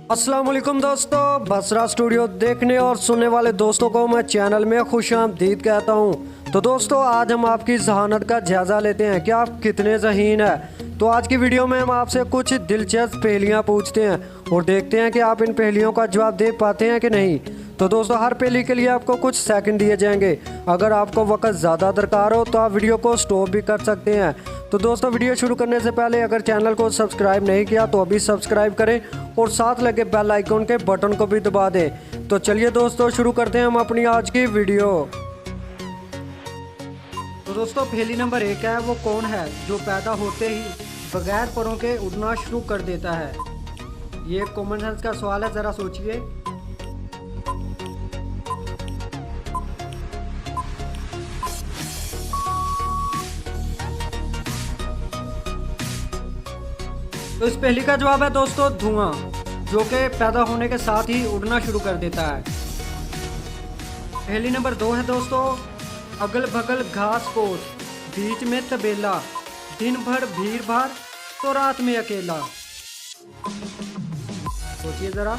अस्सलाम वालेकुम दोस्तों, बसरा स्टूडियो देखने और सुनने वाले दोस्तों को मैं चैनल में खुशामदीद कहता हूं। तो दोस्तों, आज हम आपकी जहानत का जायज़ा लेते हैं कि आप कितने ज़हीन हैं। तो आज की वीडियो में हम आपसे कुछ दिलचस्प पहेलियां पूछते हैं और देखते हैं कि आप इन पहेलियों का जवाब दे पाते हैं कि नहीं। तो दोस्तों, हर पहेली के लिए आपको कुछ सेकंड दिए जाएंगे। अगर आपको वक्त ज़्यादा दरकार हो तो आप वीडियो को स्टॉप भी कर सकते हैं। तो दोस्तों, वीडियो शुरू करने से पहले अगर चैनल को सब्सक्राइब नहीं किया तो अभी सब्सक्राइब करें और साथ लगे बेल आइकन के बटन को भी दबा दें। तो चलिए दोस्तों, शुरू करते हैं हम अपनी आज की वीडियो। तो दोस्तों, पहेली नंबर 1 है, वो कौन है जो पैदा होते ही बगैर परों के उड़ना शुरू कर देता है। ये एक कॉमन सेंस का सवाल है, ज़रा सोचिए। तो इस पहेली का जवाब है दोस्तों धुआं, जो कि पैदा होने के साथ ही उड़ना शुरू कर देता है। पहेली नंबर 2 है दोस्तों, अगल बगल घास पोस, बीच में तबेला, दिन भर भीड़ भाड़ तो रात में अकेला। सोचिए जरा।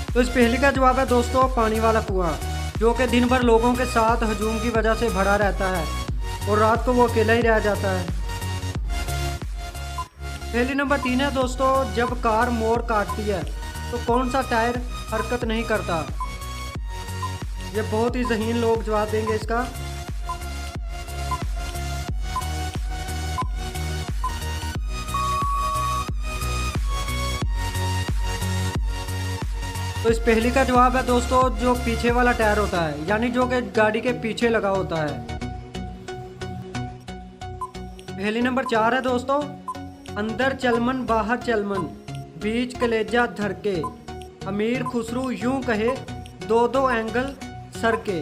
तो इस पहेली का जवाब है दोस्तों पानी वाला कुआं, जो कि दिन भर लोगों के साथ हजूम की वजह से भरा रहता है और रात को वो अकेला ही रह जाता है। पहेली नंबर 3 है दोस्तों, जब कार मोड़ काटती है तो कौन सा टायर हरकत नहीं करता। ये बहुत ही ज़हीन लोग जवाब देंगे इसका। तो इस पहेली का जवाब है दोस्तों जो पीछे वाला टायर होता है, यानी जो कि गाड़ी के पीछे लगा होता है। पहेली नंबर 4 है दोस्तों, अंदर चलमन बाहर चलमन, बीच कलेजा धरके, अमीर खुसरू यूं कहे, दो दो एंगल सर के।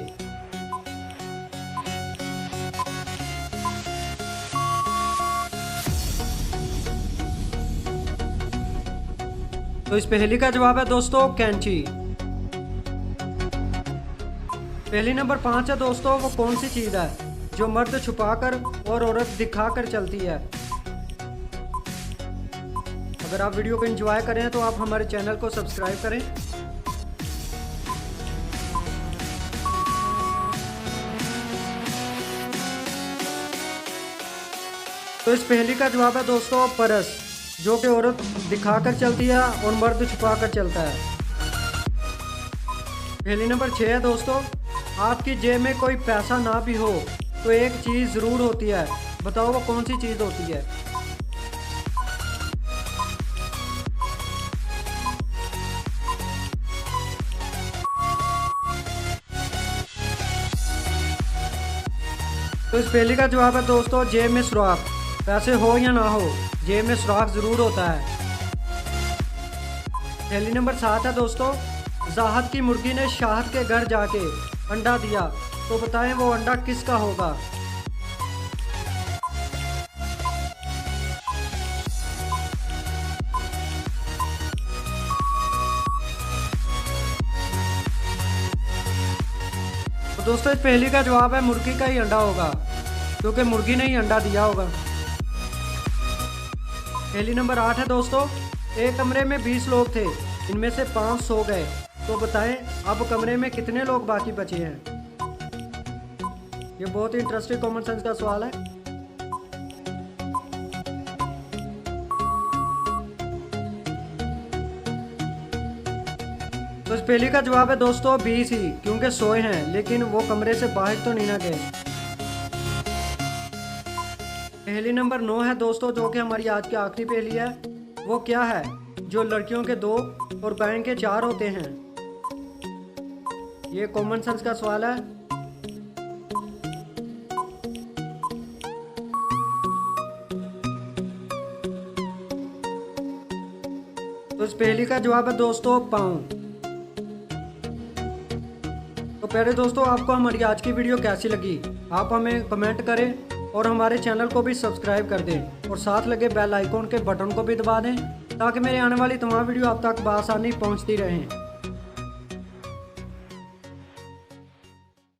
तो इस पहेली का जवाब है दोस्तों कैंची। पहेली नंबर 5 है दोस्तों, वो कौन सी चीज़ है जो मर्द छुपाकर और औरत दिखाकर चलती है। अगर आप वीडियो को एंजॉय करें तो आप हमारे चैनल को सब्सक्राइब करें। तो इस पहेली का जवाब है दोस्तों परस, जो कि औरत दिखाकर चलती है और मर्द छुपाकर चलता है। पहेली नंबर 6 है दोस्तों, आपकी जेब में कोई पैसा ना भी हो तो एक चीज़ ज़रूर होती है, बताओ वो कौन सी चीज़ होती है। तो इस पहेली का जवाब है दोस्तों जेब में सुराख। पैसे हो या ना हो, जेब में सुराख ज़रूर होता है। पहेली नंबर 7 है दोस्तों, ज़ाहद की मुर्गी ने शाहद के घर जाके अंडा दिया, तो बताएं वो अंडा किसका होगा। तो दोस्तों, इस पहेली का जवाब है मुर्गी का ही अंडा होगा, क्योंकि मुर्गी ने ही अंडा दिया होगा। पहेली नंबर 8 है दोस्तों, एक कमरे में 20 लोग थे, इनमें से 5 सो गए, तो बताएं अब कमरे में कितने लोग बाकी बचे हैं। ये बहुत ही इंटरेस्टिंग कॉमन सेंस का सवाल है। तो इस पहेली का जवाब है दोस्तों 20 ही, क्योंकि सोए हैं लेकिन वो कमरे से बाहर तो नहीं ना गए। पहेली नंबर 9 है दोस्तों, जो कि हमारी आज की आखिरी पहेली है, वो क्या है जो लड़कियों के 2 और गायों के 4 होते हैं। ये कॉमन सेंस का सवाल है। तो इस पहेली का जवाब है दोस्तों पाँव। तो पहले दोस्तों, आपको हमारी आज की वीडियो कैसी लगी आप हमें कमेंट करें और हमारे चैनल को भी सब्सक्राइब कर दें और साथ लगे बेल आइकॉन के बटन को भी दबा दें, ताकि मेरे आने वाली तमाम वीडियो आप तक बआसानी पहुंचती रहें।